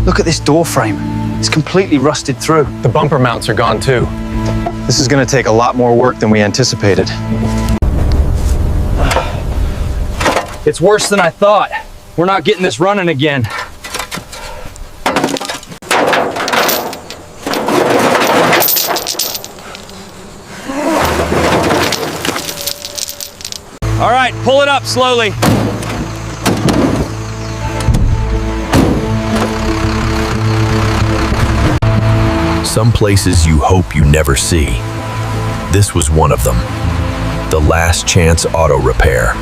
Look at this door frame. It's completely rusted through. The bumper mounts are gone too. This is going to take a lot more work than we anticipated. It's worse than I thought. We're not getting this running again. All right, pull it up slowly. Some places you hope you never see. This was one of them. The Last Chance Auto Repair.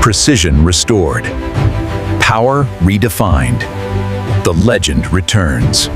Precision restored. Power redefined. The legend returns.